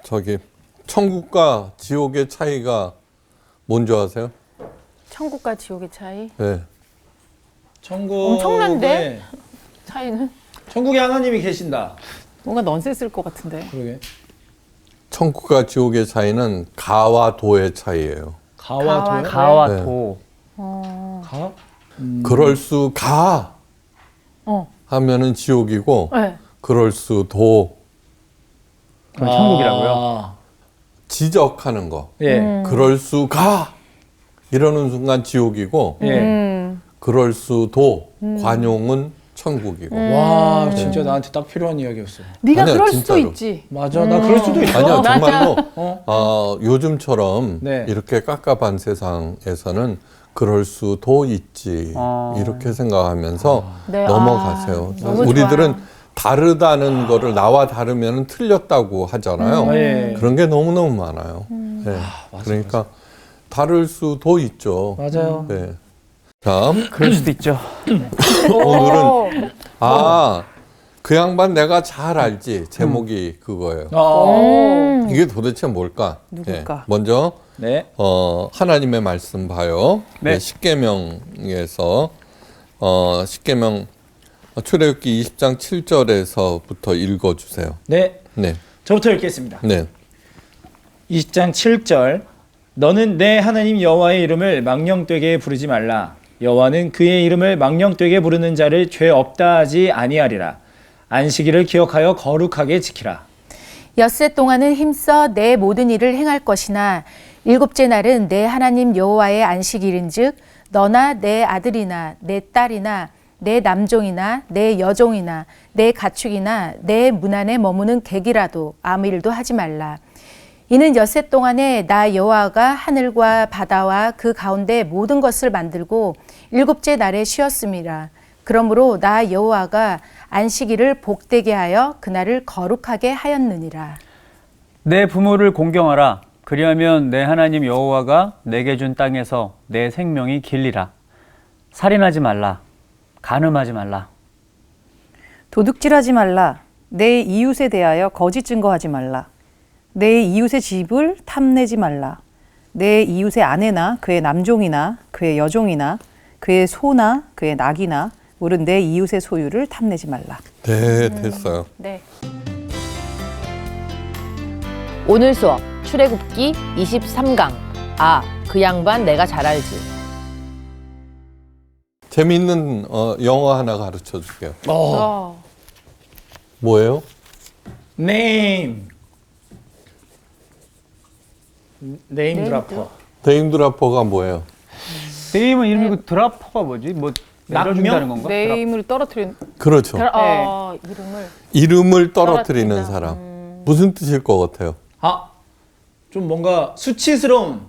저기 천국과 지옥의 차이가 뭔지 아세요? 천국과 지옥의 차이? 네. 천국 엄청난데? 차이는? 천국에 하나님이 계신다. 뭔가 넌센스일 것 같은데. 그러게. 천국과 지옥의 차이는 가와 도의 차이예요. 가와 도요? 가와 네. 도. 가? 그럴 수가 하면은 지옥이고 네. 그럴 수도 그럼 천국이라고요? 지적하는 거. 예. 그럴 수가 이러는 순간 지옥이고 예. 그럴 수도 관용은 천국이고. 와, 진짜 나한테 딱 필요한 이야기였어. 네가 아니야, 그럴 진짜로. 수도 있지. 맞아, 나 그럴 수도 있어. 아니요, 정말로 어? 요즘처럼 네. 이렇게 깝깝한 세상에서는 그럴 수도 있지 이렇게 생각하면서 네. 넘어가세요. 너무 우리들은 좋아요. 다르다는 거를 나와 다르면 틀렸다고 하잖아요. 예. 그런 게 너무너무 많아요. 네. 맞아, 그러니까 다를 수도 있죠. 맞아요. 네. 다음 그럴 수도 있죠. 오늘은 그 양반 내가 잘 알지 제목이 그거예요. 이게 도대체 뭘까? 누굴까? 예, 먼저 네. 하나님의 말씀 봐요. 네. 십계명에서 십계명 출애굽기 20장 7절에서부터 읽어주세요. 네. 네, 저부터 읽겠습니다. 네, 20장 7절. 너는 내 하나님 여호와의 이름을 망령되게 부르지 말라. 여호와는 그의 이름을 망령되게 부르는 자를 죄 없다 하지 아니하리라. 안식일을 기억하여 거룩하게 지키라. 엿새 동안은 힘써 내 모든 일을 행할 것이나 일곱째 날은 내 하나님 여호와의 안식일인즉 너나 내 아들이나 내 딸이나 내 남종이나 내 여종이나 내 가축이나 내 문 안에 머무는 객이라도 아무 일도 하지 말라. 이는 엿새 동안에 나 여호와가 하늘과 바다와 그 가운데 모든 것을 만들고 일곱째 날에 쉬었음이라. 그러므로 나 여호와가 안식일을 복되게 하여 그날을 거룩하게 하였느니라. 내 부모를 공경하라. 그리하면 내 하나님 여호와가 내게 준 땅에서 내 생명이 길리라. 살인하지 말라. 간음하지 말라. 도둑질하지 말라. 내 이웃에 대하여 거짓 증거하지 말라. 내 이웃의 집을 탐내지 말라. 내 이웃의 아내나 그의 남종이나 그의 여종이나 그의 소나 그의 낙이나 물은 내 이웃의 소유를 탐내지 말라. 네, 됐어요. 네. 오늘 수업 출애굽기 23강. 그 양반 내가 잘 알지. 재미있는 영어 하나 가르쳐 줄게요. 뭐예요? 네임. 네임 드라퍼. 데임드라퍼가 뭐예요? 네임은 이름이고 드라퍼가 뭐지? 뭐 내려준다는 건가? 네임을 떨어뜨린 그렇죠. 이름을. 이름을 떨어뜨리는 사람. 무슨 뜻일 것 같아요? 좀 뭔가 수치스러운.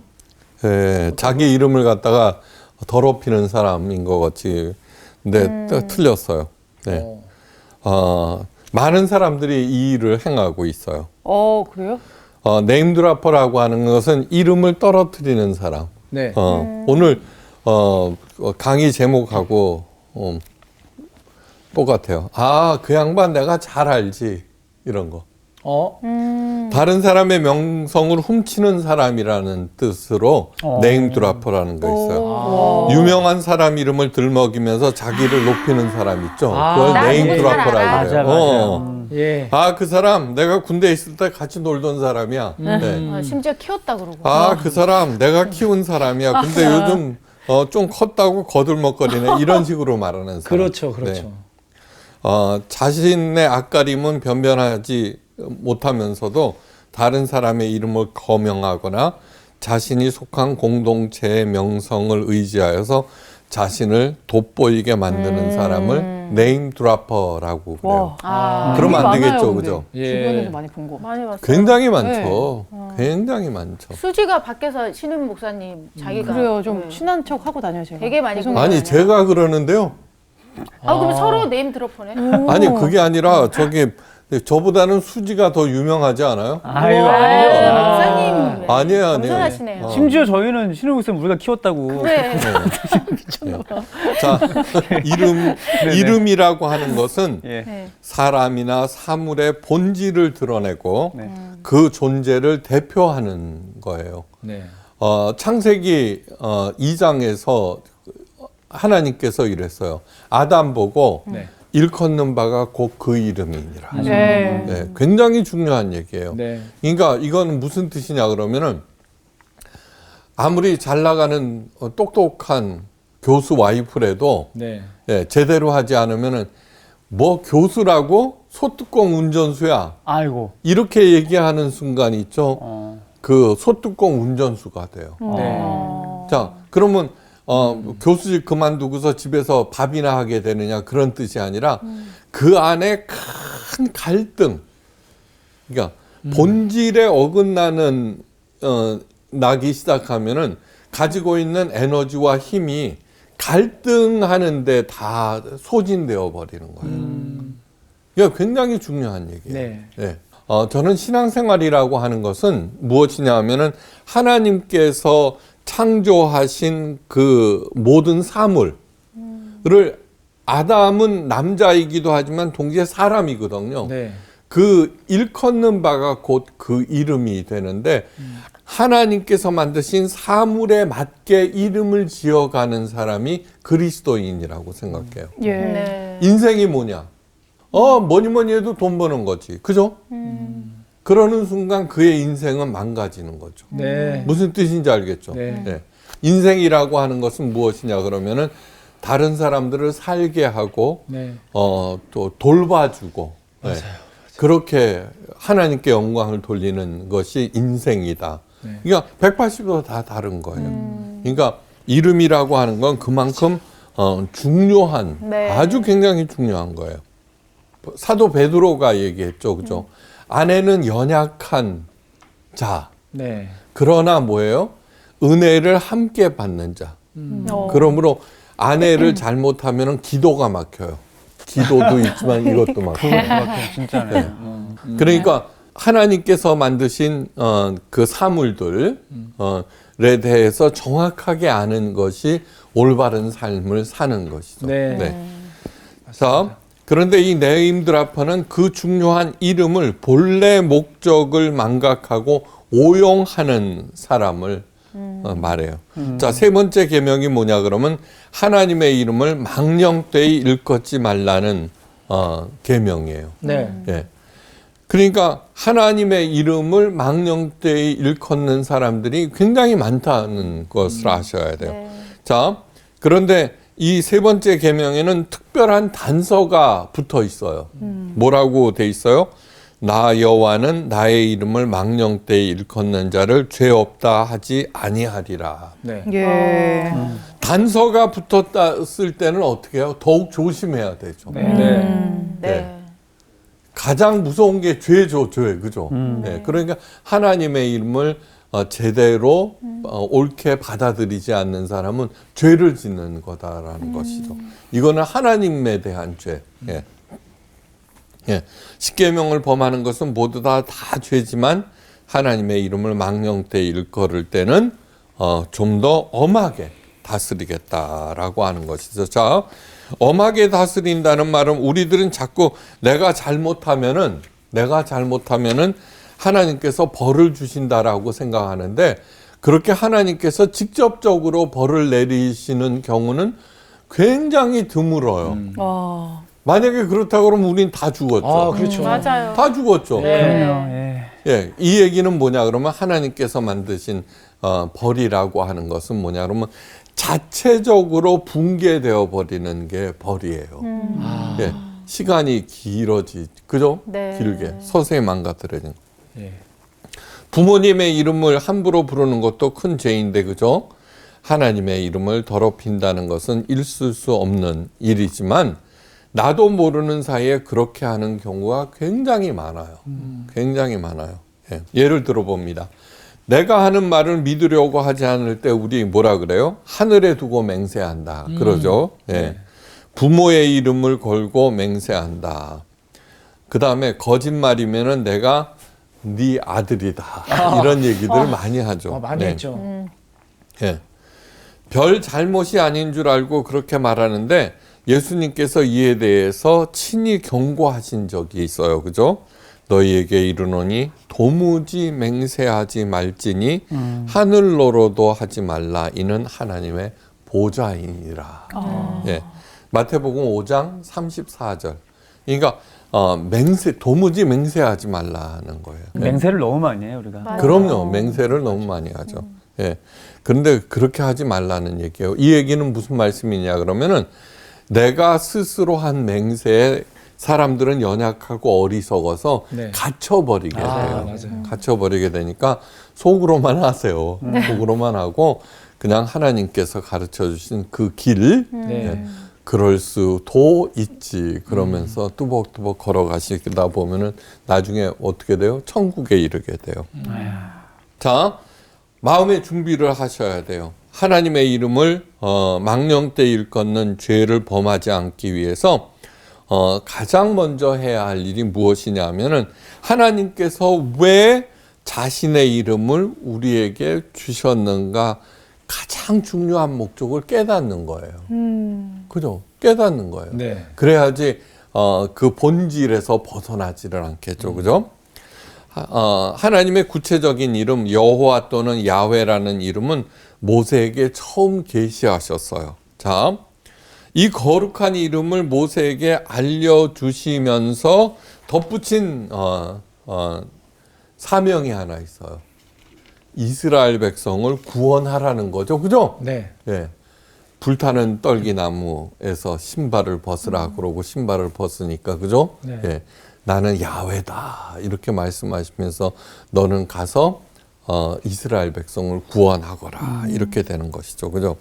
예, 자기 이름을 갖다가 더럽히는 사람인 것 같이. 근데 틀렸어요. 네. 많은 사람들이 이 일을 행하고 있어요. 그래요? 네임드라퍼라고 하는 것은 이름을 떨어뜨리는 사람. 네. 오늘 강의 제목하고 똑같아요. 그 양반 내가 잘 알지. 이런 거. 다른 사람의 명성을 훔치는 사람이라는 뜻으로 네임드라퍼라는 거 있어요. 유명한 사람 이름을 들먹이면서 자기를 높이는 사람 있죠. 그걸 네임드라퍼라고 그래요. 맞아. 예. 그 사람 내가 군대에 있을 때 같이 놀던 사람이야. 네. 심지어 키웠다 그러고. 그 사람 내가 키운 사람이야. 근데 요즘 좀 컸다고 거들먹거리네. 이런 식으로 말하는 사람. 그렇죠, 그렇죠. 네. 자신의 앞가림은 변변하지 못하면서도 다른 사람의 이름을 거명하거나 자신이 속한 공동체의 명성을 의지하여서 자신을 돋보이게 만드는 사람을 네임드라퍼라고 그래요. 그러면 안 되겠죠, 그죠? 주변에서 많이 본 거. 많이 봤어요. 굉장히 많죠. 굉장히 많죠. 수지가 밖에서 신은 목사님 자기가 그래요. 좀 친한 척 하고 다녀요, 제가. 되게 많이 본 아니, 제가 그러는데요. 그럼 서로 네임 드로퍼네. 아니, 그게 아니라 저기 저보다는 수지가 더 유명하지 않아요? 아이고, 목사님 아니에요. 겸손하시네요. 심지어 저희는 신우 목사님 우리가 키웠다고. 그래. 자, 이름이라고 하는 것은 예. 네. 사람이나 사물의 본질을 드러내고 네. 그 존재를 대표하는 거예요. 네. 창세기 2장에서 하나님께서 이랬어요. 아담 보고 네. 일컫는 바가 곧 그 이름이니라. 네. 네, 굉장히 중요한 얘기예요. 네. 그러니까 이건 무슨 뜻이냐 그러면은 아무리 잘 나가는 똑똑한 교수 와이프라도 네. 제대로 하지 않으면은 뭐 교수라고 소뚜껑 운전수야 아이고. 이렇게 얘기하는 순간이 있죠. 그 소뚜껑 운전수가 돼요. 네. 자, 그러면 교수직 그만두고서 집에서 밥이나 하게 되느냐 그런 뜻이 아니라 그 안에 큰 갈등, 그러니까 본질에 어긋나는 나기 시작하면은 가지고 있는 에너지와 힘이 갈등하는데 다 소진되어 버리는 거예요. 이거 굉장히 중요한 얘기예요. 네. 저는 신앙생활이라고 하는 것은 무엇이냐 하면은 하나님께서 창조하신 그 모든 사물을 아담은 남자이기도 하지만 동시에 사람이거든요. 네. 그 일컫는 바가 곧 그 이름이 되는데 하나님께서 만드신 사물에 맞게 이름을 지어가는 사람이 그리스도인이라고 생각해요. 예. 네. 인생이 뭐냐? 뭐니 해도 돈 버는 거지. 그죠? 그러는 순간 그의 인생은 망가지는 거죠. 네. 무슨 뜻인지 알겠죠? 네. 인생이라고 하는 것은 무엇이냐 그러면은 다른 사람들을 살게 하고 네. 또 돌봐주고 그렇게 하나님께 영광을 돌리는 것이 인생이다. 네. 그러니까 180도 다 다른 거예요. 그러니까 이름이라고 하는 건 그만큼 중요한 네. 아주 굉장히 중요한 거예요. 사도 베드로가 얘기했죠, 그죠? 아내는 연약한 자, 네. 그러나 뭐예요? 은혜를 함께 받는 자. 그러므로 아내를 잘못하면 기도가 막혀요. 기도도 있지만 이것도 막혀요. 진짜네. 그러니까 하나님께서 만드신 그 사물들에 대해서 정확하게 아는 것이 올바른 삶을 사는 것이죠. 네. 자, 그런데 이 네임드라퍼는 그 중요한 이름을 본래 목적을 망각하고 오용하는 사람을 말해요. 자, 세 번째 계명이 뭐냐 그러면 하나님의 이름을 망령되이 일컫지 말라는 계명이에요. 네. 예. 그러니까 하나님의 이름을 망령되이 일컫는 사람들이 굉장히 많다는 것을 아셔야 돼요. 네. 자, 그런데 이 세 번째 계명에는 특별한 단서가 붙어 있어요. 뭐라고 돼 있어요? 나 여호와는 나의 이름을 망령되이 일컫는 자를 죄 없다 하지 아니하리라. 네. 예. 단서가 붙었을 때는 어떻게 해요? 더욱 조심해야 되죠. 네. 네. 가장 무서운 게 죄죠, 죄. 그죠? 네. 그러니까 하나님의 이름을 제대로 옳게 받아들이지 않는 사람은 죄를 짓는 거다라는 것이죠. 이거는 하나님에 대한 죄. 예. 예. 십계명을 범하는 것은 모두 다 죄지만 하나님의 이름을 망령되이 일컬을 때는 좀 더 엄하게 다스리겠다라고 하는 것이죠. 자, 엄하게 다스린다는 말은 우리들은 자꾸 내가 잘못하면은 하나님께서 벌을 주신다라고 생각하는데 그렇게 하나님께서 직접적으로 벌을 내리시는 경우는 굉장히 드물어요. 만약에 그렇다 그러면 우린 다 죽었죠. 아, 그렇죠. 맞아요. 다 죽었죠. 그럼요. 예. 예, 이 얘기는 뭐냐 그러면 하나님께서 만드신 벌이라고 하는 것은 뭐냐 그러면 자체적으로 붕괴되어 버리는 게 벌이에요. 예, 시간이 길어지, 그죠? 네. 길게 서서히 망가뜨려진. 예. 부모님의 이름을 함부로 부르는 것도 큰 죄인데, 그죠? 하나님의 이름을 더럽힌다는 것은 있을 수 없는 일이지만 나도 모르는 사이에 그렇게 하는 경우가 굉장히 많아요. 굉장히 많아요. 예. 예를 들어 봅니다. 내가 하는 말을 믿으려고 하지 않을 때 우리 뭐라 그래요? 하늘에 두고 맹세한다. 그러죠. 예. 부모의 이름을 걸고 맹세한다. 그 다음에 거짓말이면은 내가 네 아들이다. 이런 얘기들을 많이 하죠. 많이 네. 했죠. 예. 별 잘못이 아닌 줄 알고 그렇게 말하는데 예수님께서 이에 대해서 친히 경고하신 적이 있어요. 그죠? 너희에게 이르노니 도무지 맹세하지 말지니 하늘로로도 하지 말라. 이는 하나님의 보좌이니라. 예. 마태복음 5장 34절. 그러니까 도무지 맹세하지 말라는 거예요. 맹세를 너무 많이 해요, 우리가. 그럼요. 맹세를 너무 많이 하죠. 예. 그런데 그렇게 하지 말라는 얘기예요. 이 얘기는 무슨 말씀이냐 그러면은 내가 스스로 한 맹세에 사람들은 연약하고 어리석어서 네. gat혀버리게 돼요. 맞아요. 갇혀버리게 되니까 속으로만 하세요. 속으로만 하고 그냥 하나님께서 가르쳐 주신 그 길, 네. 그럴 수도 있지. 그러면서 뚜벅뚜벅 걸어가시다 보면은 나중에 어떻게 돼요? 천국에 이르게 돼요. 자, 마음의 준비를 하셔야 돼요. 하나님의 이름을 망령때 일컫는 죄를 범하지 않기 위해서 가장 먼저 해야 할 일이 무엇이냐 하면은 하나님께서 왜 자신의 이름을 우리에게 주셨는가 가장 중요한 목적을 깨닫는 거예요. 그죠? 깨닫는 거예요. 네. 그래야지 그 본질에서 벗어나지를 않겠죠. 그죠? 하나님의 구체적인 이름 여호와 또는 야훼라는 이름은 모세에게 처음 계시하셨어요. 자, 이 거룩한 이름을 모세에게 알려주시면서 덧붙인 사명이 하나 있어요. 이스라엘 백성을 구원하라는 거죠. 그죠? 네. 예. 불타는 떨기나무에서 신발을 벗으라 그러고 신발을 벗으니까 그죠? 네. 예. 나는 야훼다 이렇게 말씀하시면서 너는 가서 이스라엘 백성을 구원하거라 이렇게 되는 것이죠. 그죠?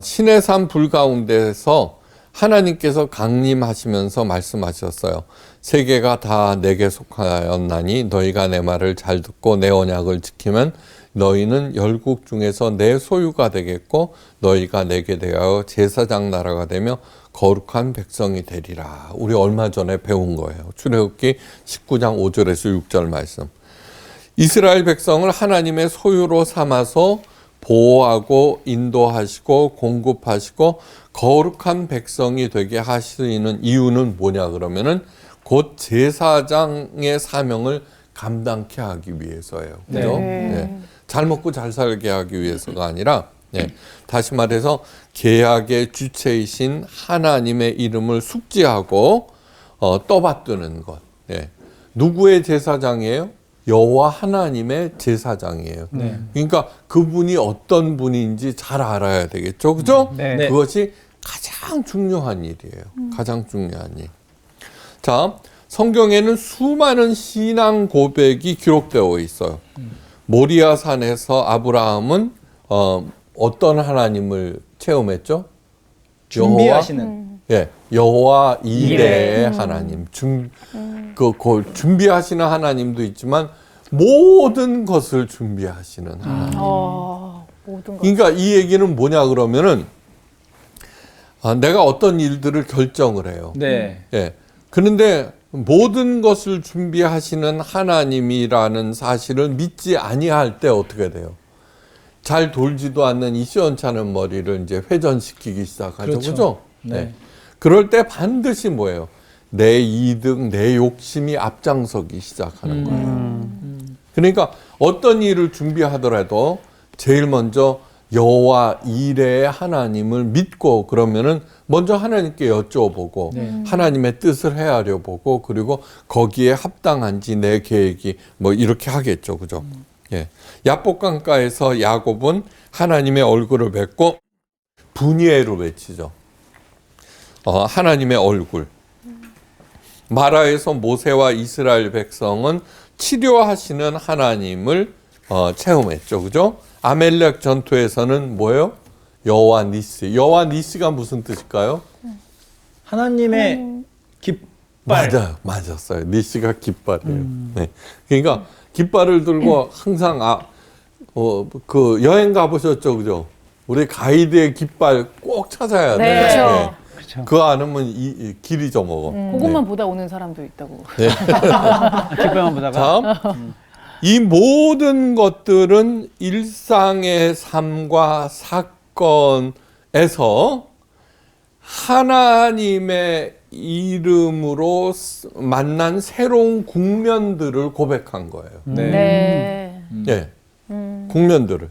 신의 산 불 가운데서 하나님께서 강림하시면서 말씀하셨어요. 세계가 다 내게 속하였나니 너희가 내 말을 잘 듣고 내 언약을 지키면 너희는 열국 중에서 내 소유가 되겠고 너희가 내게 대하여 제사장 나라가 되며 거룩한 백성이 되리라. 우리 얼마 전에 배운 거예요. 출애굽기 19장 5절에서 6절 말씀. 이스라엘 백성을 하나님의 소유로 삼아서 보호하고 인도하시고 공급하시고 거룩한 백성이 되게 하시는 이유는 뭐냐 그러면은 곧 제사장의 사명을 감당케 하기 위해서예요. 그죠? 네. 잘 먹고 잘 살게 하기 위해서가 아니라 다시 말해서 계약의 주체이신 하나님의 이름을 숙지하고 떠받드는 것. 누구의 제사장이에요? 여호와 하나님의 제사장이에요. 그러니까 그분이 어떤 분인지 잘 알아야 되겠죠. 그죠? 네. 그것이 가장 중요한 일이에요. 가장 중요한 일. 자, 성경에는 수많은 신앙 고백이 기록되어 있어요. 모리아 산에서 아브라함은 어떤 하나님을 체험했죠? 준비하시는. 여호와 이레의 하나님. 준비하시는 하나님도 있지만 모든 것을 준비하시는 하나님. 모든 것. 그러니까 이 얘기는 뭐냐 그러면은 내가 어떤 일들을 결정을 해요. 네. 그런데 모든 것을 준비하시는 하나님이라는 사실을 믿지 아니할 때 어떻게 돼요? 잘 돌지도 않는 이 시원찮은 머리를 이제 회전시키기 시작하죠. 그렇죠. 그죠? 네. 그럴 때 반드시 뭐예요? 내 이득, 내 욕심이 앞장서기 시작하는 거예요. 그러니까 어떤 일을 준비하더라도 제일 먼저 여호와 이레의 하나님을 믿고 그러면은 먼저 하나님께 여쭤보고 하나님의 뜻을 헤아려 보고 그리고 거기에 합당한지 내 계획이 뭐 이렇게 하겠죠. 그죠? 야복강가에서 야곱은 하나님의 얼굴을 뵙고 분이에로 외치죠. 하나님의 얼굴. 마라에서 모세와 이스라엘 백성은 치료하시는 하나님을 체험했죠. 그죠? 아멜렉 전투에서는 뭐예요? 여호와 니시. 여호와 니시가 무슨 뜻일까요? 하나님의 깃발. 맞았어요. 니시가 깃발이에요. 그러니까 깃발을 들고 항상 그 여행 가보셨죠, 그죠? 우리 가이드의 깃발 꼭 찾아야 돼요. 그렇죠. 그렇죠. 그거 안 하면 길 잊어먹어. 그것만 보다 오는 사람도 있다고. 네. 기쁨만 보다가. 다음. 이 모든 것들은 일상의 삶과 사건에서 하나님의 이름으로 만난 새로운 국면들을 고백한 거예요. 네. 예. 국면들을.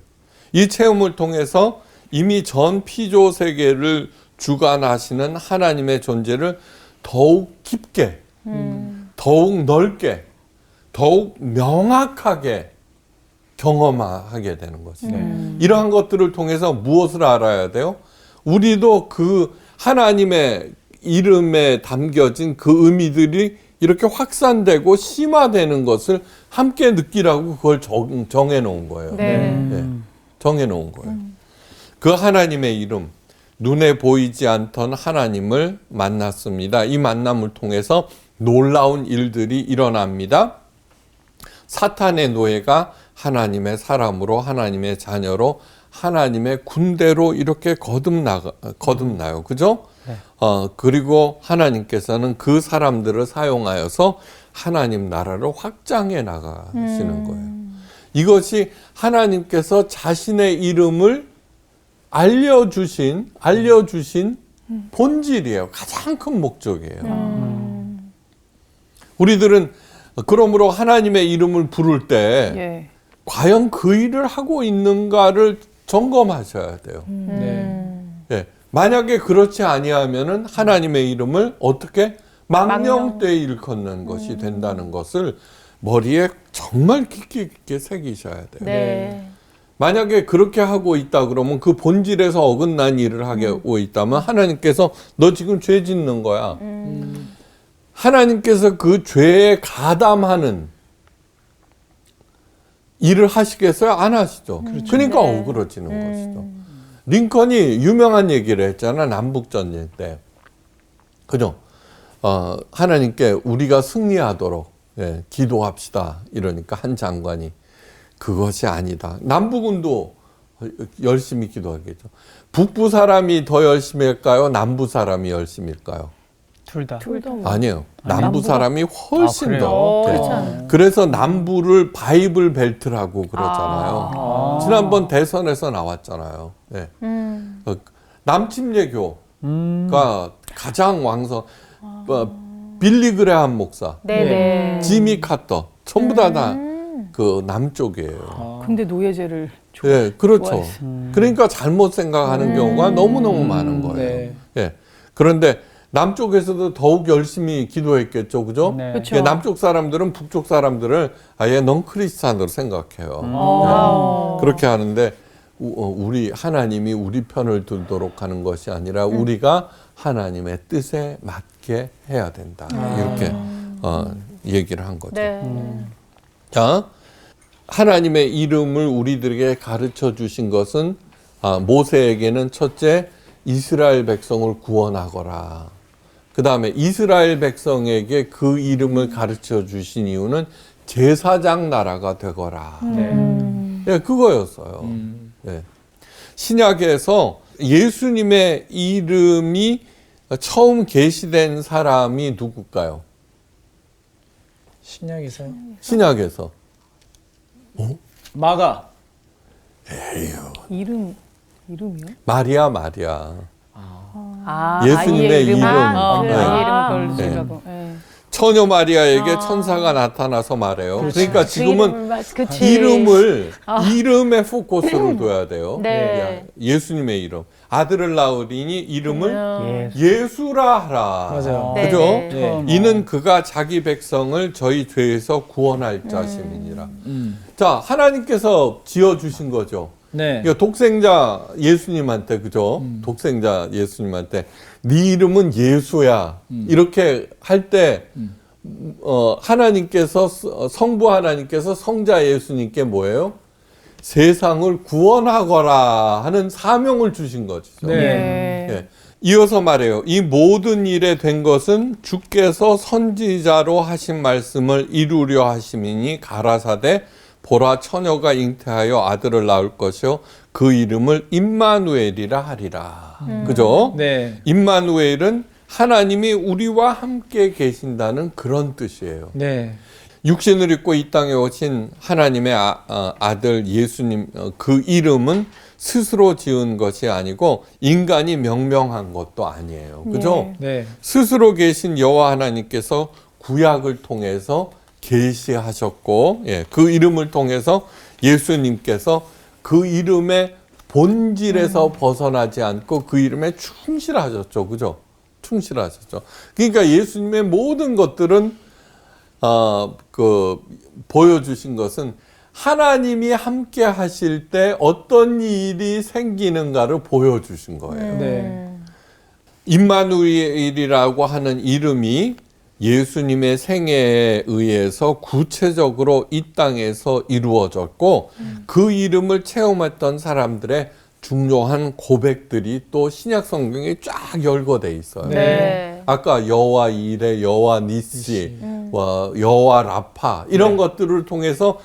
이 체험을 통해서 이미 전 피조 세계를 주관하시는 하나님의 존재를 더욱 깊게, 더욱 넓게, 더욱 명확하게 경험하게 되는 것이죠. 이러한 것들을 통해서 무엇을 알아야 돼요? 우리도 그 하나님의 이름에 담겨진 그 의미들이 이렇게 확산되고 심화되는 것을 함께 느끼라고 그걸 정해 놓은 거예요. 네. 예, 정해 놓은 거예요. 그 하나님의 이름, 눈에 보이지 않던 하나님을 만났습니다. 이 만남을 통해서 놀라운 일들이 일어납니다. 사탄의 노예가 하나님의 사람으로, 하나님의 자녀로, 하나님의 군대로 이렇게 거듭나요. 그죠? 네. 그리고 하나님께서는 그 사람들을 사용하여서 하나님 나라를 확장해 나가시는 거예요. 이것이 하나님께서 자신의 이름을 알려주신 본질이에요. 가장 큰 목적이에요. 우리들은 그러므로 하나님의 이름을 부를 때 예. 과연 그 일을 하고 있는가를 점검하셔야 돼요. 네. 예. 만약에 그렇지 아니하면은 하나님의 이름을 어떻게 망령되이 일컫는 것이 된다는 것을 머리에 정말 깊게 새기셔야 돼요. 네. 만약에 그렇게 하고 있다 그러면 그 본질에서 어긋난 일을 하고 있다면 하나님께서 너 지금 죄 짓는 거야. 하나님께서 그 죄에 가담하는 일을 하시겠어요? 안 하시죠. 그러니까 네. 어그러지는 것이죠. 링컨이 유명한 얘기를 했잖아. 남북전쟁 때. 그죠? 하나님께 우리가 승리하도록 기도합시다. 이러니까 한 장관이 그것이 아니다. 남북은도 열심히 기도하겠죠. 북부 사람이 더 열심히 할까요? 남부 사람이 열심일까요? 둘 다. 아니에요. 남부 사람이 훨씬 그래요? 더. 그렇지 않아요. 그래서 남부를 바이블 벨트라고 그러잖아요. 지난번 대선에서 나왔잖아요. 네. 남침례교가 가장 왕성. 빌리 그레함 목사, 네네. 지미 카터, 전부 다 그 남쪽이에요. 근데 노예제를 예, 그렇죠. 좋아했어. 그러니까 잘못 생각하는 경우가 너무너무 많은 거예요. 네. 예. 그런데 남쪽에서도 더욱 열심히 기도했겠죠. 그죠? 네. 그쵸. 예, 남쪽 사람들은 북쪽 사람들을 아예 넌 크리스찬으로 생각해요. 네. 그렇게 하는데 우리 하나님이 우리 편을 들도록 하는 것이 아니라 우리가 하나님의 뜻에 맞게 해야 된다. 이렇게 얘기를 한 거죠. 네. 자, 하나님의 이름을 우리들에게 가르쳐 주신 것은 모세에게는 첫째 이스라엘 백성을 구원하거라. 그 다음에 이스라엘 백성에게 그 이름을 가르쳐 주신 이유는 제사장 나라가 되거라. 예, 그거였어요. 예. 신약에서 예수님의 이름이 처음 계시된 사람이 누굴까요? 신약에서요? 신약에서. 마가. 이름이요? 마리아. 예수님의 아이의 이름. 그 네. 아이의 이름을 네. 걸으시려고. 예. 처녀 마리아에게 천사가 나타나서 말해요. 그러니까 지금은 그치. 이름에 포커스를 둬야 돼요. 네. 예수님의 이름. 아들을 낳으리니 이름을 예. 예수라 하라. 맞아요. 네. 그죠? 네. 이는 그가 자기 백성을 저희 죄에서 구원할 자심이니라. 자, 하나님께서 지어주신 거죠. 네. 그러니까 독생자 예수님한테, 그죠? 독생자 예수님한테 네 이름은 예수야. 이렇게 할 때 하나님께서, 성부 하나님께서 성자 예수님께 뭐예요? 세상을 구원하거라 하는 사명을 주신 것이죠. 네. 예. 이어서 말해요. 이 모든 일에 된 것은 주께서 선지자로 하신 말씀을 이루려 하심이니 가라사대 보라 처녀가 잉태하여 아들을 낳을 것이요 그 이름을 임마누엘이라 하리라. 그죠? 네. 임마누엘은 하나님이 우리와 함께 계신다는 그런 뜻이에요. 네. 육신을 입고 이 땅에 오신 하나님의 아들 예수님, 그 이름은 스스로 지은 것이 아니고 인간이 명명한 것도 아니에요. 그죠? 네. 스스로 계신 여호와 하나님께서 구약을 통해서 계시하셨고, 예, 그 이름을 통해서 예수님께서 그 이름의 본질에서 벗어나지 않고 그 이름에 충실하셨죠. 그죠? 충실하셨죠. 그러니까 예수님의 모든 것들은 보여주신 것은 하나님이 함께 하실 때 어떤 일이 생기는가를 보여주신 거예요. 네. 임마누엘이라고 하는 이름이 예수님의 생애에 의해서 구체적으로 이 땅에서 이루어졌고 그 이름을 체험했던 사람들의 중요한 고백들이 또 신약 성경에 쫙 열거돼 있어요. 네. 아까 여호와 이레, 여호와 니시, 여호와 라파 이런 것들을 통해서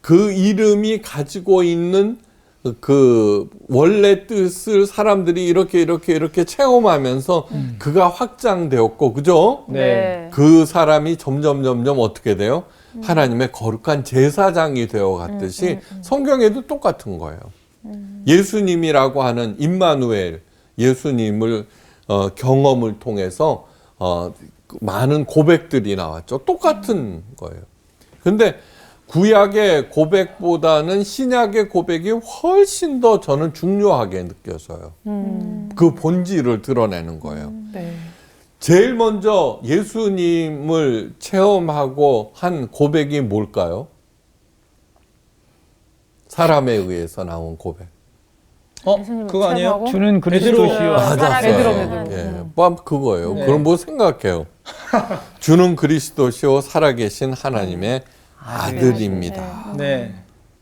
그 이름이 가지고 있는 그 원래 뜻을 사람들이 이렇게 체험하면서 그가 확장되었고, 그죠? 네. 그 사람이 점점 어떻게 돼요? 하나님의 거룩한 제사장이 되어 갔듯이 성경에도 똑같은 거예요. 예수님이라고 하는 임마누엘, 예수님을 경험을 통해서 많은 고백들이 나왔죠. 똑같은 거예요. 근데 구약의 고백보다는 신약의 고백이 훨씬 더 저는 중요하게 느껴져요. 그 본질을 드러내는 거예요. 네. 제일 먼저 예수님을 체험하고 한 고백이 뭘까요? 사람에 의해서 나온 고백. 그거 아니에요? 주는 그리스도시요. 맞았어요. 예, 그거예요. 네. 그럼 뭐 생각해요? 주는 그리스도시요 살아계신 하나님의 아들입니다. 네.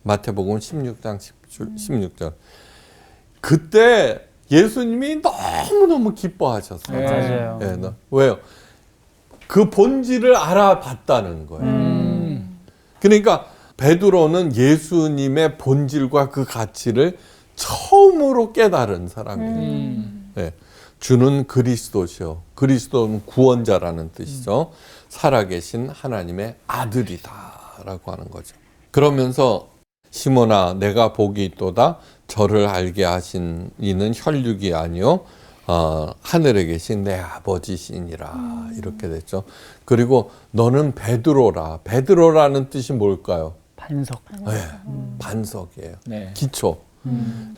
마태복음 16장 16절. 그때 예수님이 너무너무 기뻐하셨어요. 네. 맞아요. 예, 왜요? 그 본질을 알아봤다는 거예요. 그러니까 베드로는 예수님의 본질과 그 가치를 처음으로 깨달은 사람이에요. 네. 주는 그리스도시요. 그리스도는 구원자라는 뜻이죠. 살아계신 하나님의 아들이다라고 하는 거죠. 그러면서 시몬아 내가 복이 있도다 저를 알게 하신 이는 혈육이 아니요 하늘에 계신 내 아버지시니라 이렇게 됐죠. 그리고 너는 베드로라. 베드로라는 뜻이 뭘까요? 반석. 네, 반석이에요. 네. 기초.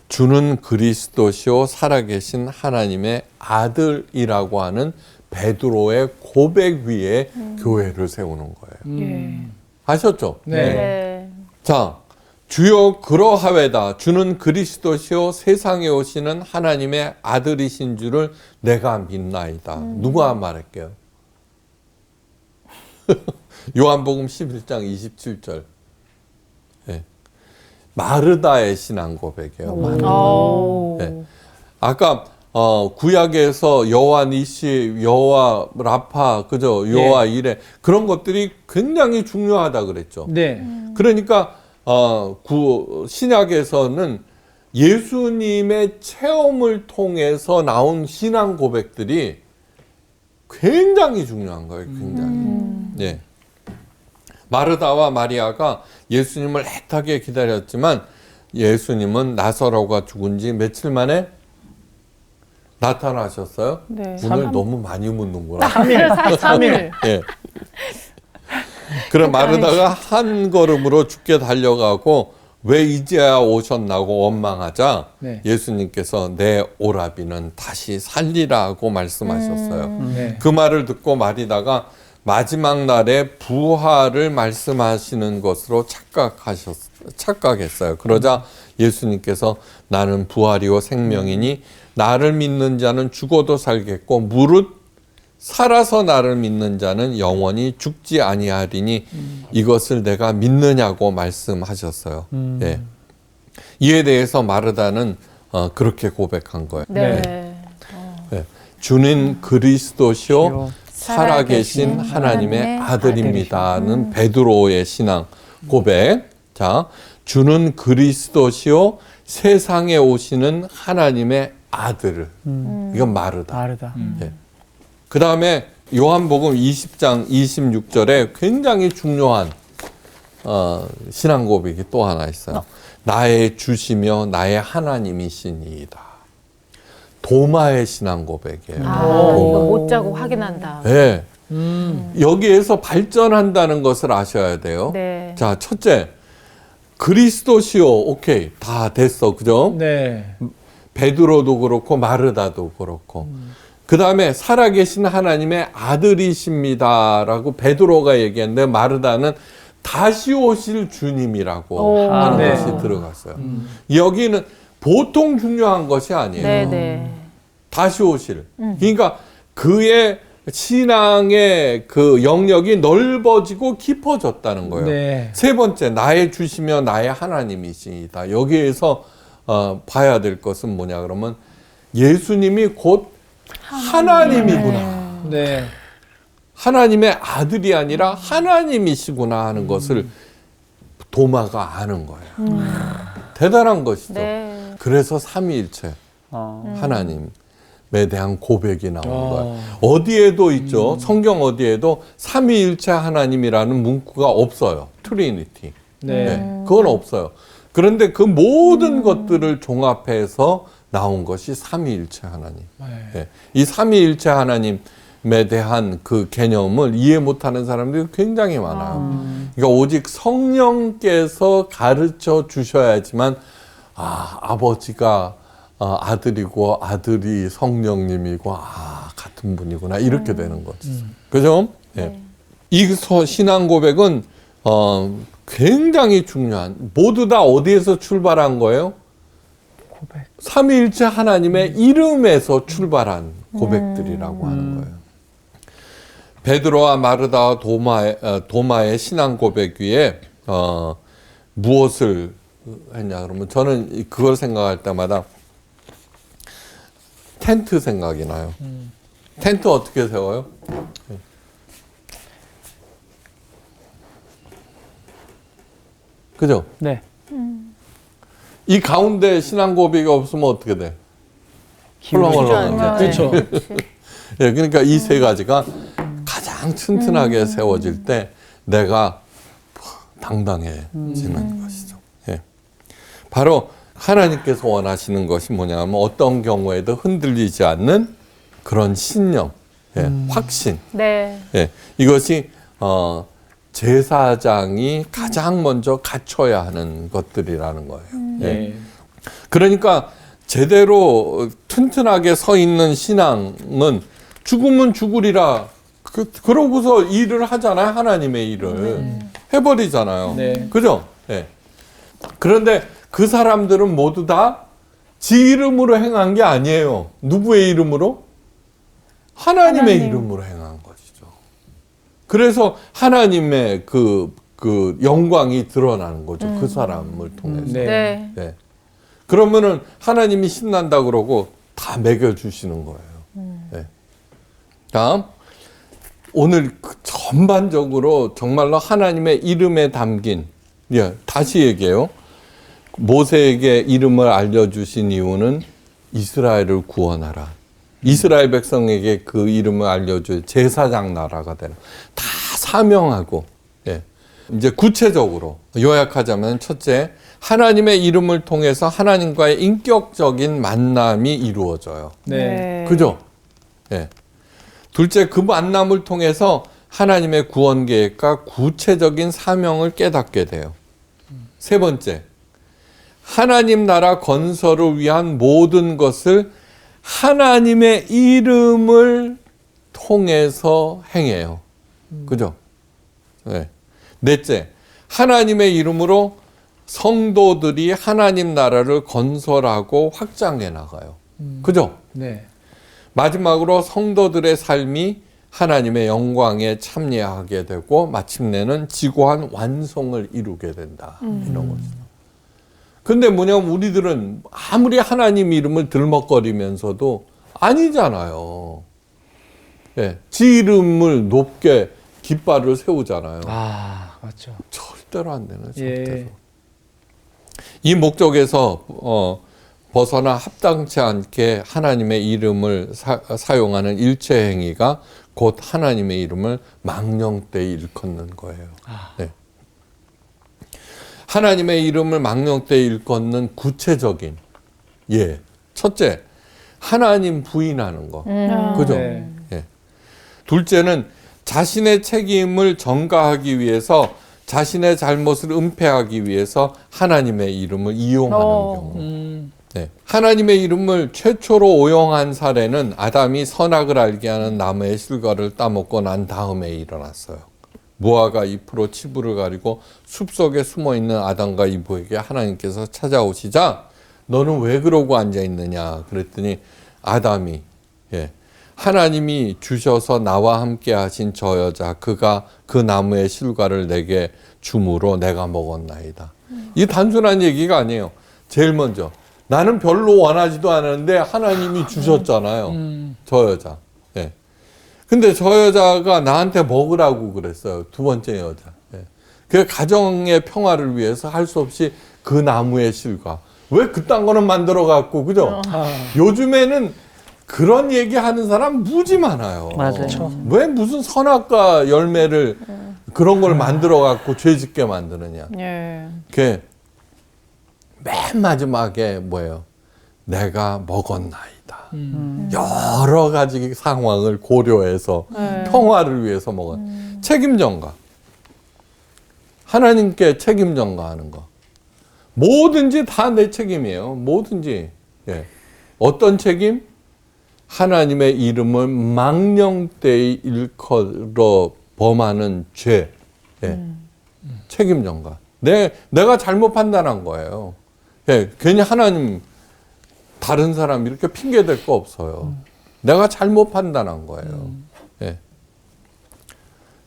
주는 그리스도시요 살아계신 하나님의 아들이라고 하는 베드로의 고백 위에 교회를 세우는 거예요. 예. 아셨죠? 네. 네. 자, 주여 그러하외다. 주는 그리스도시요 세상에 오시는 하나님의 아들이신 줄을 내가 믿나이다. 누가 말할게요? 요한복음 11장 27절. 네. 마르다의 신앙 고백이에요. 네. 아까 구약에서 여호와 니시, 여호와 라파, 그죠? 여호와 이레 그런 것들이 굉장히 중요하다 그랬죠. 네. 그러니까 신약에서는 예수님의 체험을 통해서 나온 신앙 고백들이 굉장히 중요한 거예요. 굉장히. 네. 마르다와 마리아가 예수님을 애타게 기다렸지만 예수님은 나사로가 죽은 지 며칠 만에 나타나셨어요? 네. 오늘 너무 많이 묻는구나. 3일. 예. 그럼 마르다가 한 걸음으로 죽게 달려가고 왜 이제야 오셨나고 원망하자 네. 예수님께서 내 오라비는 다시 살리라고 말씀하셨어요. 네. 그 말을 듣고 마리다가 마지막 날에 부활을 말씀하시는 것으로 착각했어요. 그러자 예수님께서 나는 부활이요 생명이니 나를 믿는 자는 죽어도 살겠고 무릇 살아서 나를 믿는 자는 영원히 죽지 아니하리니 이것을 내가 믿느냐고 말씀하셨어요. 예. 이에 대해서 마르다는 그렇게 고백한 거예요. 네. 예. 주는 그리스도시요 살아계신 하나님의 아들입니다는 베드로의 신앙 고백. 자, 주는 그리스도시요 세상에 오시는 하나님의 아들. 이건 마르다. 다르다. 예. 그 다음에 요한복음 20장 26절에 굉장히 중요한 신앙 고백이 또 하나 있어요. 나의 주시며 나의 하나님이시니이다. 도마의 신앙 고백이에요. 이거 못 자고 확인한다. 네. 여기에서 발전한다는 것을 아셔야 돼요. 네. 자, 첫째, 그리스도시요. 오케이. 다 됐어. 그죠? 네. 베드로도 그렇고 마르다도 그렇고. 그 다음에 살아계신 하나님의 아들이십니다라고 베드로가 얘기했는데 마르다는 다시 오실 주님이라고 하는 네. 것이 들어갔어요. 여기는 보통 중요한 것이 아니에요. 네네. 다시 오실. 그러니까 그의 신앙의 그 영역이 넓어지고 깊어졌다는 거예요. 네. 세 번째, 나의 주시며 나의 하나님이시다. 여기에서 봐야 될 것은 뭐냐 그러면 예수님이 곧 하나님이구나. 네. 하나님의 아들이 아니라 하나님이시구나 하는 것을 도마가 아는 거예요. 대단한 것이죠. 네. 그래서 삼위일체 하나님에 대한 고백이 나오는 거예요. 어디에도 있죠. 성경 어디에도 삼위일체 하나님이라는 문구가 없어요. 트리니티. 네. 그건 없어요. 그런데 그 모든 것들을 종합해서 나온 것이 삼위일체 하나님. 네. 이 삼위일체 하나님에 대한 그 개념을 이해 못하는 사람들이 굉장히 많아요. 그러니까 오직 성령께서 가르쳐 주셔야지만 아버지가 아들이고 아들이 성령님이고 같은 분이구나 이렇게 되는 거지. 그죠? 네. 이 신앙 고백은 굉장히 중요한, 모두 다 어디에서 출발한 거예요? 고백. 삼위일체 하나님의 이름에서 출발한 고백들이라고 하는 거예요. 베드로와 마르다와 도마의 신앙 고백 위에 무엇을 했냐 그러면 저는 그걸 생각할 때마다 텐트 생각이 나요. 텐트 어떻게 세워요? 그죠? 네. 이 가운데 신앙 고백이 없으면 어떻게 돼? 헐렁헐렁하죠. 그렇죠. 예, 그러니까 이 세 가지가 가장 튼튼하게 세워질 때 내가 당당해지는 것이죠. 예. 바로 하나님께서 원하시는 것이 뭐냐면 어떤 경우에도 흔들리지 않는 그런 신념, 확신. 네. 예, 이것이 제사장이 가장 먼저 갖춰야 하는 것들이라는 거예요. 네. 그러니까 제대로 튼튼하게 서 있는 신앙은 죽으면 죽으리라. 그러고서 일을 하잖아요. 하나님의 일을. 해버리잖아요. 네. 그죠? 네. 그런데 그 사람들은 모두 다 지 이름으로 행한 게 아니에요. 누구의 이름으로? 하나님의 이름으로 행한 것이죠. 그래서 하나님의 그 영광이 드러나는 거죠. 그 사람을 통해서. 네. 네. 네. 그러면은 하나님이 신난다 그러고 다 먹여주시는 거예요. 네. 다음, 오늘 전반적으로 정말로 하나님의 이름에 담긴, 다시 얘기해요. 모세에게 이름을 알려주신 이유는 이스라엘을 구원하라. 이스라엘 백성에게 그 이름을 알려줄 제사장 나라가 되는, 다 사명하고, 이제 구체적으로 요약하자면 첫째, 하나님의 이름을 통해서 하나님과의 인격적인 만남이 이루어져요. 네. 그죠? 예. 둘째, 그 만남을 통해서 하나님의 구원 계획과 구체적인 사명을 깨닫게 돼요. 세 번째, 하나님 나라 건설을 위한 모든 것을 하나님의 이름을 통해서 행해요. 그죠? 네. 넷째, 하나님의 이름으로 성도들이 하나님 나라를 건설하고 확장해 나가요. 그죠? 네. 마지막으로 성도들의 삶이 하나님의 영광에 참여하게 되고 마침내는 지구한 완성을 이루게 된다. 이런 것이죠. 근데 뭐냐면 우리들은 아무리 하나님 이름을 들먹거리면서도 아니잖아요. 예, 지 이름을 높게 깃발을 세우잖아요. 맞죠. 절대로 안 되는 절대로. 예. 이 목적에서 벗어나 합당치 않게 하나님의 이름을 사용하는 일체 행위가 곧 하나님의 이름을 망령되이 일컫는 거예요. 네. 하나님의 이름을 망령되이 일컫는 구체적인 첫째, 하나님 부인하는 거. 그죠? 네. 예. 둘째는 자신의 책임을 전가하기 위해서 자신의 잘못을 은폐하기 위해서 하나님의 이름을 이용하는 경우. 네. 하나님의 이름을 최초로 오용한 사례는 아담이 선악을 알게 하는 나무의 실과를 따먹고 난 다음에 일어났어요. 무화과 잎으로 치부를 가리고 숲속에 숨어있는 아담과 이브에게 하나님께서 찾아오시자 너는 왜 그러고 앉아있느냐 그랬더니 아담이 하나님이 주셔서 나와 함께 하신 저 여자 그가 그 나무의 실과를 내게 주므로 내가 먹었나이다. 이 단순한 얘기가 아니에요. 제일 먼저 나는 별로 원하지도 않았는데 하나님이 주셨잖아요. 저 여자. 근데 저 여자가 나한테 먹으라고 그랬어요. 두 번째 여자. 그 가정의 평화를 위해서 할 수 없이 그 나무의 실과. 왜 그딴 거는 만들어 갖고, 그죠? 요즘에는 그런 얘기 하는 사람 무지 많아요. 맞아요. 왜 무슨 선악과 열매를 그런 걸 만들어 갖고 죄 짓게 만드느냐. 그게 맨 마지막에 뭐예요? 내가 먹었나이다. 여러 가지 상황을 고려해서 평화를 위해서 먹은 책임 전가. 하나님께 책임 전가하는 거. 뭐든지 다 내 책임이에요. 뭐든지. 어떤 책임? 하나님의 이름을 망령되이 일컬어 범하는 죄. 책임 전가. 내가 잘못 판단한 거예요. 괜히 하나님 다른 사람 이렇게 핑계 댈 거 없어요. 내가 잘못 판단한 거예요.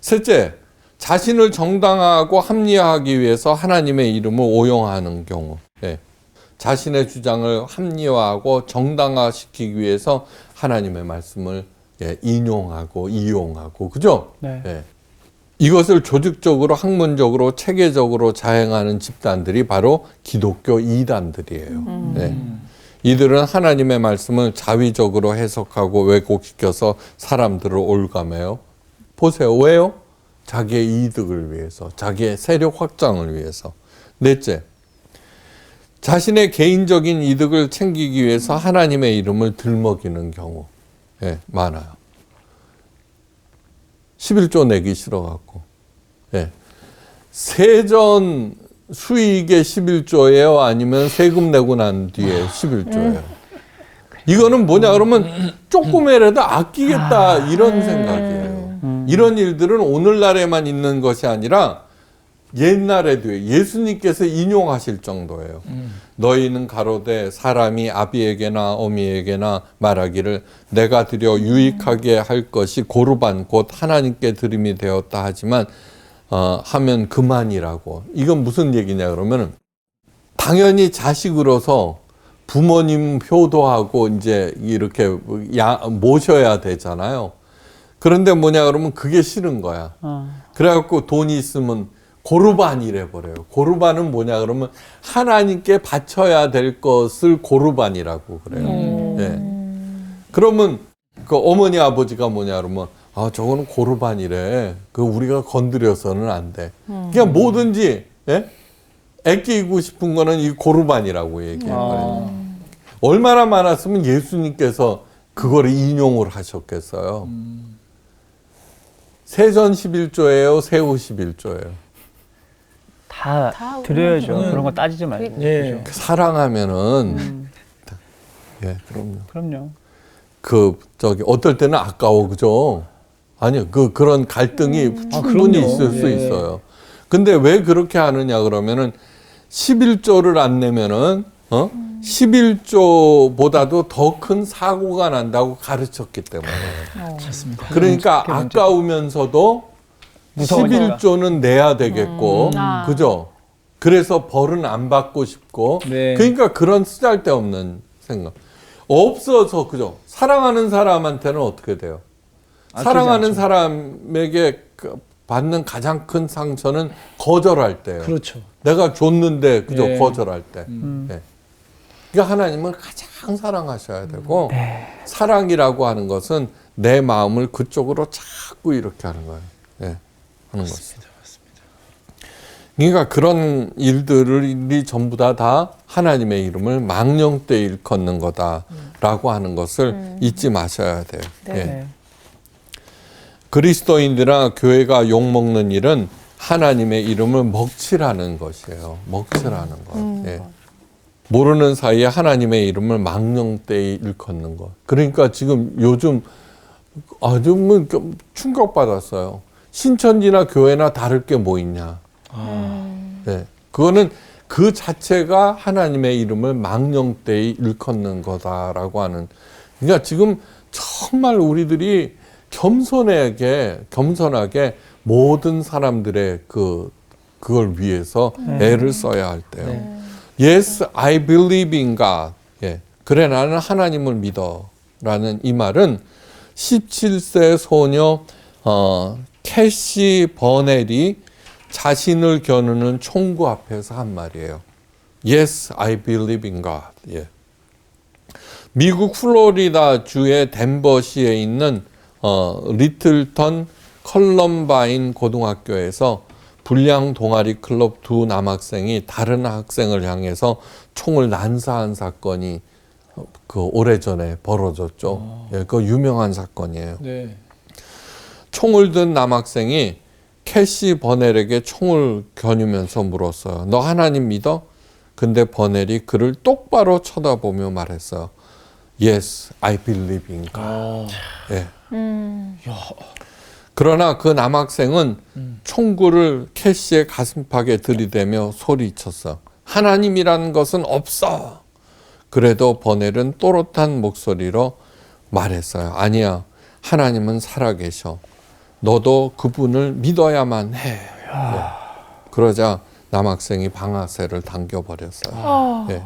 셋째, 자신을 정당하고 합리화하기 위해서 하나님의 이름을 오용하는 경우. 자신의 주장을 합리화하고 정당화시키기 위해서 하나님의 말씀을 인용하고 이용하고, 그죠? 네. 이것을 조직적으로 학문적으로 체계적으로 자행하는 집단들이 바로 기독교 이단들이에요. 이들은 하나님의 말씀을 자위적으로 해석하고 왜곡시켜서 사람들을 올감해요. 보세요. 왜요? 자기의 이득을 위해서, 자기의 세력 확장을 위해서. 넷째, 자신의 개인적인 이득을 챙기기 위해서 하나님의 이름을 들먹이는 경우 많아요. 11조 내기 싫어갖고. 세전 수익의 11조예요? 아니면 세금 내고 난 뒤에 11조예요? 이거는 뭐냐 그러면 조금이라도 아끼겠다 이런 생각이에요. 이런 일들은 오늘날에만 있는 것이 아니라 옛날에도 예수님께서 인용하실 정도예요. 너희는 가로되 사람이 아비에게나 어미에게나 말하기를 내가 드려 유익하게 할 것이 고르반 곧 하나님께 드림이 되었다 하지만 하면 그만이라고. 이건 무슨 얘기냐 그러면은 당연히 자식으로서 부모님 효도하고 이제 이렇게 모셔야 되잖아요. 그런데 뭐냐 그러면 그게 싫은 거야. 그래갖고 돈이 있으면 고르반이래 버려요. 고르반은 뭐냐 그러면 하나님께 바쳐야 될 것을 고르반이라고 그래요. 그러면 그 어머니 아버지가 뭐냐 그러면 저거는 고르반이래. 그 우리가 건드려서는 안 돼. 그냥 뭐든지 애끼고 싶은 거는 이 고르반이라고 얘기해요. 얼마나 많았으면 예수님께서 그거를 인용을 하셨겠어요. 세전 11조예요, 세후 11조예요. 다 드려야죠. 그런 거 따지지 말고. 사랑하면은 그럼요. 어떨 때는 아까워, 그죠? 아니요, 그런 갈등이 충분히 있을 수 있어요. 근데 왜 그렇게 하느냐 그러면은 11조를 안 내면은 11조보다도 더 큰 사고가 난다고 가르쳤기 때문에. 그렇습니다. 그러니까 아까우면서도 11조는 내야 되겠고, 그죠? 그래서 벌은 안 받고 싶고, 그러니까 그런 쓰잘데없는 생각. 없어서, 그죠? 사랑하는 사람한테는 어떻게 돼요? 사랑하는 사람에게 받는 가장 큰 상처는 거절할 때예요. 그렇죠. 내가 줬는데 그저 네. 거절할 때. 네. 그러니까 하나님을 가장 사랑하셔야 되고 사랑이라고 하는 것은 내 마음을 그쪽으로 자꾸 이렇게 하는 거예요. 네. 하는 것입니다. 그러니까 그런 일들이 전부 다 하나님의 이름을 망령되이 일컫는 거다라고 하는 것을 잊지 마셔야 돼요. 네. 예. 그리스도인들이나 교회가 욕먹는 일은 하나님의 이름을 먹칠하는 것이에요. 먹칠하는 것. 예. 모르는 사이에 하나님의 이름을 망령되이 일컫는 것. 그러니까 지금 요즘 아주 좀 충격받았어요. 신천지나 교회나 다를 게 뭐 있냐. 네. 그거는 그 자체가 하나님의 이름을 망령되이 일컫는 거다라고 하는. 그러니까 지금 정말 우리들이 겸손하게 모든 사람들의 그걸 위해서 애를 써야 할 때요. Yes, I believe in God. 예. 그래, 나는 하나님을 믿어. 라는 이 말은 17세 소녀, 캐시 버넬이 자신을 겨누는 총구 앞에서 한 말이에요. Yes, I believe in God. 예. 미국 플로리다 주의 덴버시에 있는 리틀턴 컬럼바인 고등학교에서 불량 동아리 클럽 두 남학생이 다른 학생을 향해서 총을 난사한 사건이 오래전에 벌어졌죠. 예, 그 유명한 사건이에요. 네. 총을 든 남학생이 캐시 버넬에게 총을 겨누면서 물었어요. 너 하나님 믿어? 근데 버넬이 그를 똑바로 쳐다보며 말했어요. Yes, I believe in God. 예. 그러나 그 남학생은 총구를 캐시의 가슴팍에 들이대며 소리쳤어. 하나님이라는 것은 없어. 그래도 버넬은 또렷한 목소리로 말했어요. 아니야, 하나님은 살아계셔. 너도 그분을 믿어야만 해. 네. 그러자 남학생이 방아쇠를 당겨버렸어요. 네.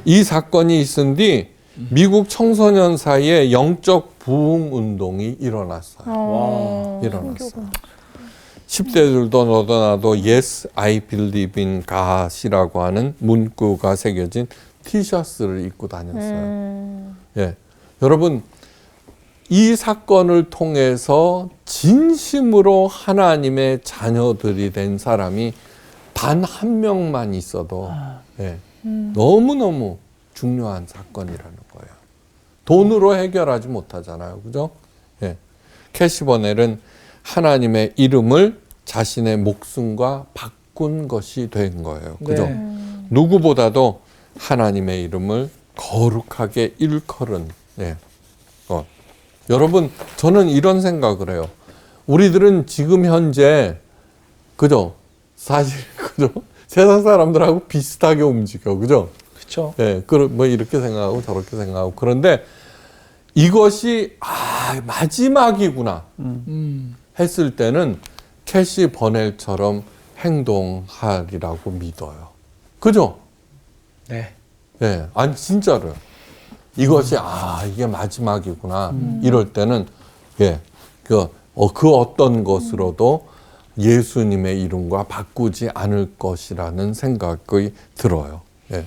이 사건이 있은 뒤 미국 청소년 사이에 영적 부흥 운동이 일어났어요. 일어났어요. 10대들도 너도 나도 Yes, I believe in God이라고 하는 문구가 새겨진 티셔츠를 입고 다녔어요. 예. 여러분, 이 사건을 통해서 진심으로 하나님의 자녀들이 된 사람이 단 한 명만 있어도 예, 너무너무 중요한 사건이라는 거예요. 돈으로 해결하지 못하잖아요. 그죠? 예. 캐시 버넬은 하나님의 이름을 자신의 목숨과 바꾼 것이 된 거예요. 그죠? 네. 누구보다도 하나님의 이름을 거룩하게 일컬은 예. 여러분, 저는 이런 생각을 해요. 우리들은 지금 현재 그죠? 사실 그죠? 세상 사람들하고 비슷하게 움직여. 그죠? 그렇죠. 예. 뭐 이렇게 생각하고 저렇게 생각하고. 그런데 이것이 마지막이구나 했을 때는 캐시 버넬처럼 행동하리라고 믿어요. 그죠? 네. 예. 아니 진짜로요. 이것이 이게 마지막이구나 이럴 때는 예, 그 어떤 것으로도 예수님의 이름과 바꾸지 않을 것이라는 생각이 들어요. 예.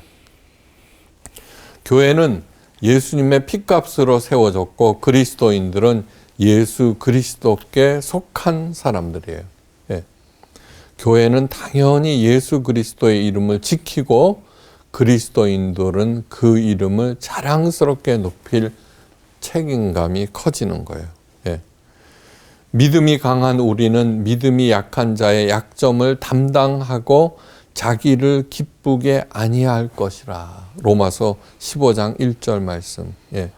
교회는 예수님의 피값으로 세워졌고 그리스도인들은 예수 그리스도께 속한 사람들이에요. 예. 교회는 당연히 예수 그리스도의 이름을 지키고 그리스도인들은 그 이름을 자랑스럽게 높일 책임감이 커지는 거예요. 예. 믿음이 강한 우리는 믿음이 약한 자의 약점을 담당하고 자기를 기쁘게 아니할 것이라. 로마서 15장 1절 말씀. 예.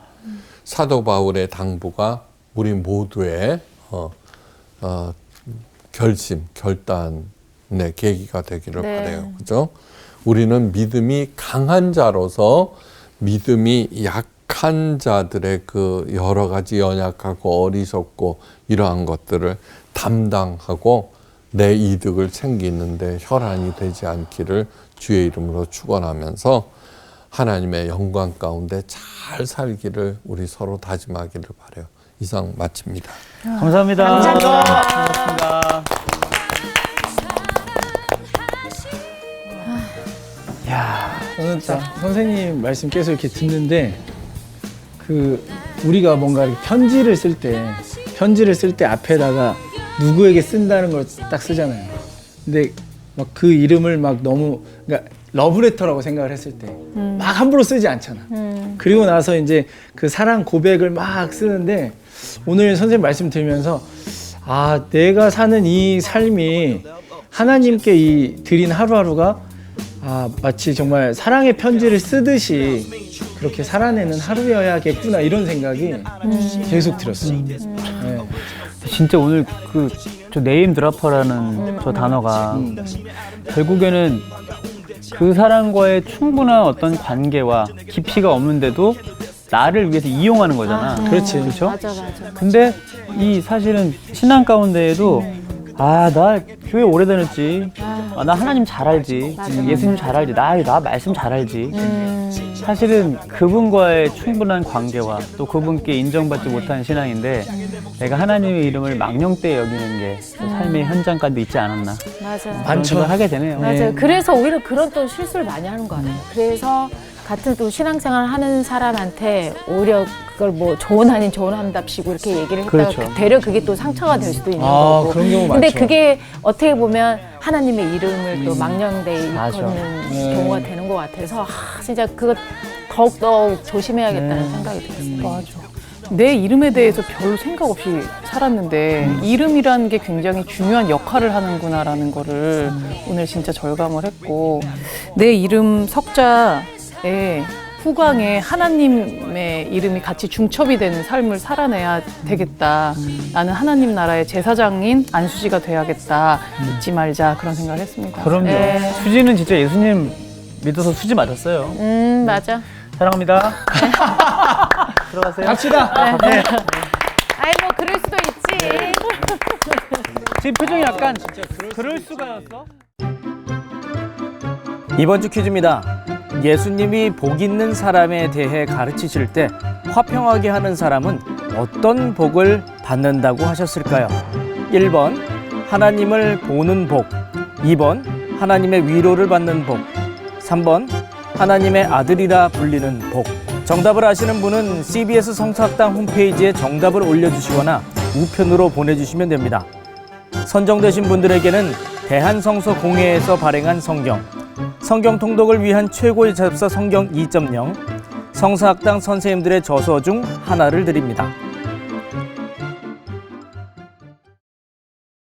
사도 바울의 당부가 우리 모두의 결단의 계기가 되기를 바라요. 그죠? 우리는 믿음이 강한 자로서 믿음이 약한 자들의 그 여러 가지 연약하고 어리석고 이러한 것들을 담당하고 내 이득을 챙기는데 혈안이 되지 않기를 주의 이름으로 축원하면서 하나님의 영광 가운데 잘 살기를 우리 서로 다짐하기를 바라요. 이상 마칩니다. 감사합니다. 고맙습니다. 저는 딱 선생님 말씀 계속 이렇게 듣는데 우리가 뭔가 이렇게 편지를 쓸 때 앞에다가 누구에게 쓴다는 걸 딱 쓰잖아요. 근데 막 그 이름을 막 너무 그러니까 러브레터라고 생각을 했을 때 막 함부로 쓰지 않잖아. 그리고 나서 이제 그 사랑 고백을 막 쓰는데 오늘 선생님 말씀 들으면서 내가 사는 이 삶이 하나님께 드린 하루하루가 마치 정말 사랑의 편지를 쓰듯이 그렇게 살아내는 하루여야겠구나 이런 생각이 계속 들었어요. 네. 진짜 오늘 저 네임 드라퍼라는 저 단어가 결국에는 그 사람과의 충분한 어떤 관계와 깊이가 없는데도 나를 위해서 이용하는 거잖아. 그렇지. 그렇죠? 맞아. 근데 이 사실은 신앙 가운데에도 나 교회 오래 다녔지. 나 하나님 잘 알지. 예수님 잘 알지. 나 말씀 잘 알지. 사실은 그분과의 충분한 관계와 또 그분께 인정받지 못한 신앙인데 내가 하나님의 이름을 망령되이 여기는 게 삶의 현장까지 있지 않았나. 맞아. 그런 생각을 하게 되네요. 맞아요. 그래서 오히려 그런 또 실수를 많이 하는 것 같아요. 그래서 같은 또 신앙생활 하는 사람한테 오히려 그걸 뭐 좋은 아닌 좋은 한답시고 이렇게 얘기를 했다가 그렇죠. 되려 그게 또 상처가 될 수도 있는 거고. 그런 경우 근데 많죠. 그게 어떻게 보면 하나님의 이름을 또 망령되이 맞아. 일컫는 경우가 되는 것 같아서 진짜 그거 더욱더 조심해야겠다는 생각이 들었어요. 맞아. 내 이름에 대해서 별로 생각 없이 살았는데 이름이라는 게 굉장히 중요한 역할을 하는구나라는 거를 오늘 진짜 절감을 했고 내 이름 석자에 후광에 하나님의 이름이 같이 중첩이 되는 삶을 살아내야 되겠다. 나는 하나님 나라의 제사장인 안수지가 돼야겠다. 잊지 말자 그런 생각을 했습니다. 그럼요. 수지는 진짜 예수님 믿어서 수지 맞았어요. 맞아. 사랑합니다. 들어가세요. 갑시다. 아이 뭐 그럴 수도 있지. 지금 표정이 약간 그럴 수가였어? 이번 주 퀴즈입니다. 예수님이 복 있는 사람에 대해 가르치실 때 화평하게 하는 사람은 어떤 복을 받는다고 하셨을까요? 1번 하나님을 보는 복, 2번 하나님의 위로를 받는 복, 3번 하나님의 아들이라 불리는 복. 정답을 아시는 분은 CBS 성서학당 홈페이지에 정답을 올려주시거나 우편으로 보내주시면 됩니다. 선정되신 분들에게는 대한성서공회에서 발행한 성경 통독을 위한 최고의 잡서 성경 2.0 성서학당 선생님들의 저서 중 하나를 드립니다.